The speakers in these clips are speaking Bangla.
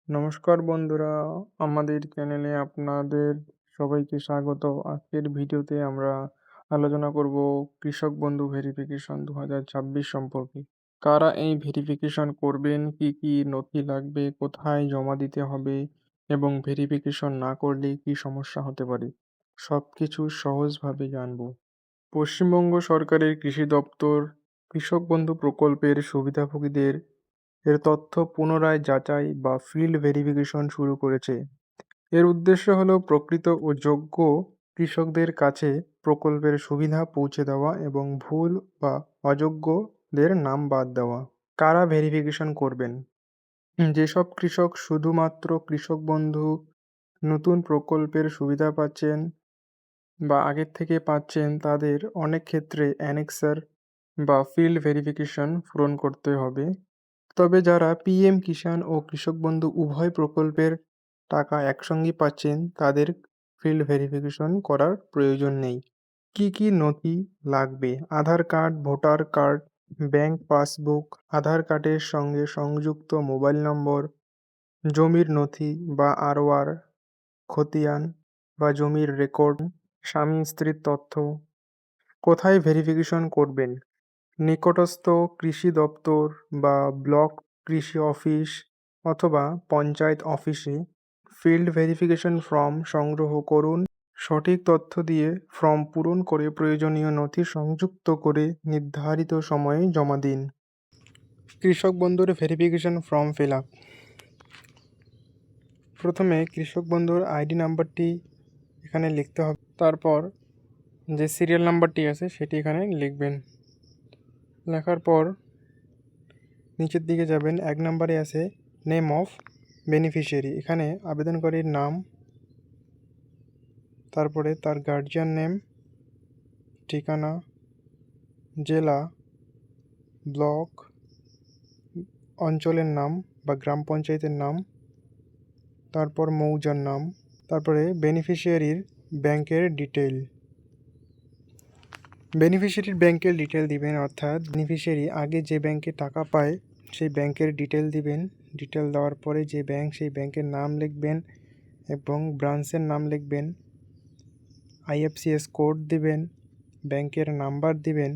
নমস্কার বন্ধুরা, আমাদের চ্যানেলে আপনাদের সবাইকে স্বাগত। আজকের ভিডিওতে আমরা আলোচনা করব কৃষক বন্ধু ভেরিফিকেশন 2026 সম্পর্কে। কারা এই ভেরিফিকেশন করবেন, কি কি নথি লাগবে, কোথায় জমা দিতে হবে এবং ভেরিফিকেশন না করলে কি সমস্যা হতে পারে, সবকিছু সহজভাবে জানবো। পশ্চিমবঙ্গ সরকারের কৃষি দপ্তর কৃষক বন্ধু প্রকল্পের সুবিধাভোগীদের এর তথ্য পুনরায় যাচাই বা ফিল্ড ভেরিফিকেশন শুরু করেছে। এর উদ্দেশ্য হল প্রকৃত ও যোগ্য কৃষকদের কাছে প্রকল্পের সুবিধা পৌঁছে দেওয়া এবং ভুল বা অযোগ্যদের নাম বাদ দেওয়া। কারা ভেরিফিকেশন করবেন? যেসব কৃষক শুধুমাত্র কৃষক বন্ধু নতুন প্রকল্পের সুবিধা পাচ্ছেন বা আগের থেকে পাচ্ছেন, তাদের অনেক ক্ষেত্রে অ্যানেক্সার বা ফিল্ড ভেরিফিকেশন পূরণ করতে হবে। তবে যারা পিএম কিষাণ ও কৃষক বন্ধু উভয় প্রকল্পের টাকা একসঙ্গে পাচ্ছেন, তাদের ফিল্ড ভেরিফিকেশন করার প্রয়োজন নেই। কি কি নথি লাগবে? Aadhaar card, voter card, bank passbook, Aadhaar কার্ডের সঙ্গে সংযুক্ত মোবাইল নম্বর, জমির নথি বা আরওআর, খতিয়ান বা জমির রেকর্ড, স্বামী স্ত্রীর তথ্য। কোথায় ভেরিফিকেশন করবেন? নিকটস্থ কৃষি দপ্তর বা ব্লক কৃষি অফিস অথবা পঞ্চায়েত অফিসে ফিল্ড ভেরিফিকেশন ফর্ম সংগ্রহ করুন। সঠিক তথ্য দিয়ে ফর্ম পূরণ করে প্রয়োজনীয় নথি সংযুক্ত করে নির্ধারিত সময়ে জমা দিন। কৃষক বন্ধুর ভেরিফিকেশন ফর্ম ফিল আপ। প্রথমে কৃষক বন্ধুর আইডি নাম্বারটি এখানে লিখতে হবে, তারপর যে সিরিয়াল নাম্বারটি আছে সেটি এখানে লিখবেন। লেখার পর নিচের দিকে যাবেন, 1 নম্বরে আছে নেম অফ বেনিফিশিয়ারি। এখানে আবেদনকারীর নাম, তারপরে তার গার্জিয়ান নেম, ঠিকানা, জেলা, ব্লক, অঞ্চলের নাম বা গ্রাম পঞ্চায়েতের নাম, তারপর মৌজার নাম, তারপরে বেনিফিশিয়ারির ব্যাংকের ডিটেইল। বেনিফিশিয়ারির ব্যাংকের ডিটেল দিবেন, অর্থাৎ বেনিফিশিয়ারি আগে যে ব্যাংকে টাকা পায় সেই ব্যাংকের ডিটেল দিবেন। ডিটেল দেওয়ার পরে যে ব্যাংক, সেই ব্যাংকের নাম লিখবেন এবং ব্রাঞ্চের নাম লিখবেন। আইএফসিএস কোড দিবেন, ব্যাংকের নাম্বার দিবেন,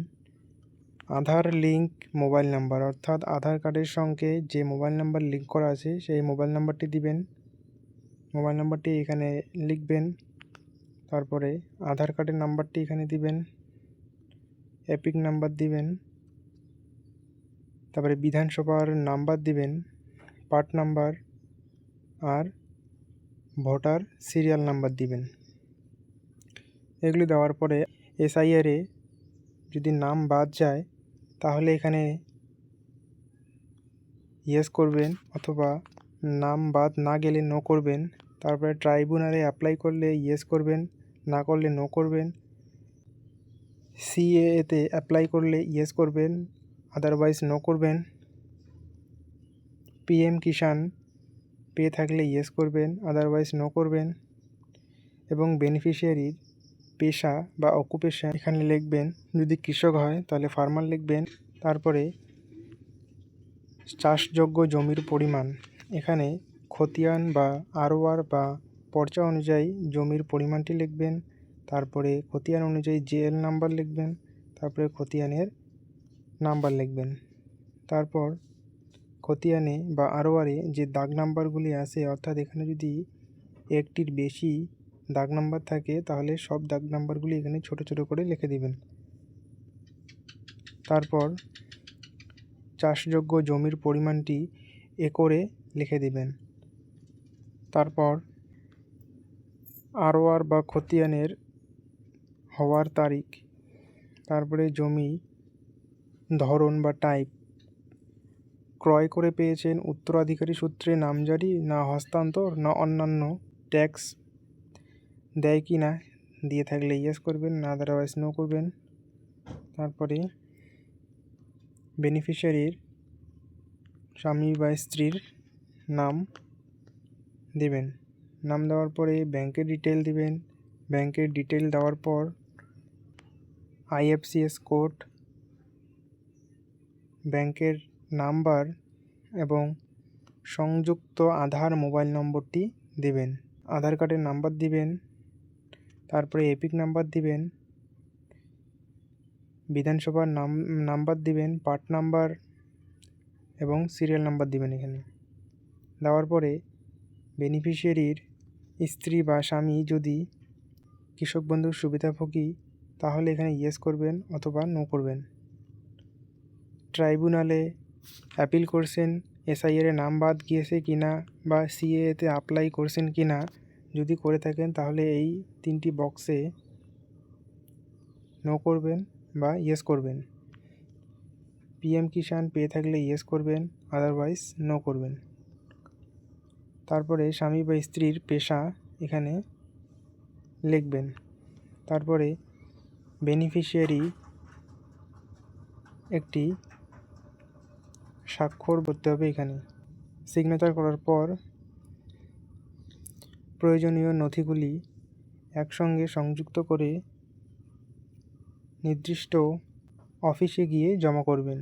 আধার লিঙ্ক মোবাইল নাম্বার, অর্থাৎ আধার কার্ডের সঙ্গে যে মোবাইল নাম্বার লিঙ্ক করা আছে সেই মোবাইল নাম্বারটি দিবেন। মোবাইল নাম্বারটি এখানে লিখবেন, তারপরে আধার কার্ডের নাম্বারটি এখানে দিবেন, এপিক নাম্বার দিবেন, তারপরে বিধানসভার নাম্বার দিবেন, পার্ট নাম্বার আর ভোটার সিরিয়াল নাম্বার দিবেন। এগুলি দেওয়ার পরে এসআইআরে যদি নাম বাদ যায় তাহলে এখানে ইয়েস করবেন, অথবা নাম বাদ না গেলে নো করবেন। তারপরে ট্রাইব্যুনালে অ্যাপ্লাই করলে ইয়েস করবেন, না করলে নো করবেন। সিএএতে অ্যাপ্লাই করলে ইয়েস করবেন, আদারওয়াইজ নো করবেন। পিএম কিষাণ পেয়ে থাকলে ইয়েস করবেন, আদারওয়াইজ নো করবেন। এবং বেনিফিশিয়ারির পেশা বা অকুপেশন এখানে লিখবেন। যদি কৃষক হয় তাহলে ফার্মার লিখবেন। তারপরে চাষযোগ্য জমির পরিমাণ, এখানে খতিয়ান বা আরওআর বা পর্চা অনুযায়ী জমির পরিমাণটি লিখবেন। তারপরে খতিয়ান অনুযায়ী জেএল নাম্বার লিখবেন, তারপরে খতিয়ানের নাম্বার লিখবেন। তারপর খতিয়ানে বা আরওআরে যে দাগ নাম্বারগুলি আছে, অর্থাৎ এখানে যদি একটির বেশি দাগ নাম্বার থাকে তাহলে সব দাগ নাম্বারগুলি এখানে ছোট ছোট করে লিখে দিবেন। তারপর চাষযোগ্য জমির পরিমাণটি একরে লিখে দিবেন। তারপর আরওআর বা খতিয়ানের হওয়ার তারিখ, তারপরে জমি ধরন বা টাইপ, ক্রয় করে পেয়েছেন উত্তরাধিকারী সূত্রে নামজারি না হস্তান্তর না অন্যান্য ট্যাক্স দেয় কি না, দিয়ে থাকলে ইয়েস করবেন, না আদারওয়াইজ নো করবেন। তারপরে বেনিফিশিয়ারির স্বামী বা স্ত্রীর নাম দিবেন। নাম দেওয়ার পরে ব্যাংকের ডিটেল দিবেন। ব্যাংকের ডিটেল দেওয়ার পর আইএফসিএস কোড, ব্যাংকের নাম্বার এবং সংযুক্ত আধার মোবাইল নম্বরটি দেবেন। আধার কার্ডের নাম্বার দিবেন, তারপরে এপিক নাম্বার দিবেন, বিধানসভার নাম্বার দিবেন, পার্ট নাম্বার এবং সিরিয়াল নাম্বার দিবেন। এখানে দেওয়ার পরে বেনিফিশিয়ারির স্ত্রী বা স্বামী যদি কৃষক বন্ধুর সুবিধাভোগী তাহলে এখানে ইয়েস করবেন অথবা নো করবেন। ট্রাইব্যুনালে অ্যাপিল করছেন, এসআইআর নাম বাদ গিয়েছে কিনা বা সিএতে অ্যাপ্লাই করছেন কিনা, যদি করে থাকেন তাহলে এই 3টি বক্সে নো করবেন বা ইয়েস করবেন। পিএম কিষাণ পেয়ে থাকলে ইয়েস করবেন, আদারওয়াইজ নো করবেন। তারপরে স্বামী বা স্ত্রীর পেশা এখানে লিখবেন। তারপরে বেনিফিশিয়ারি একটি স্বাক্ষর করতে হবে। এখানে সিগনেচার করার পর প্রয়োজনীয় নথিগুলি একসঙ্গে সংযুক্ত করে নির্দিষ্ট অফিসে গিয়ে জমা করবেন।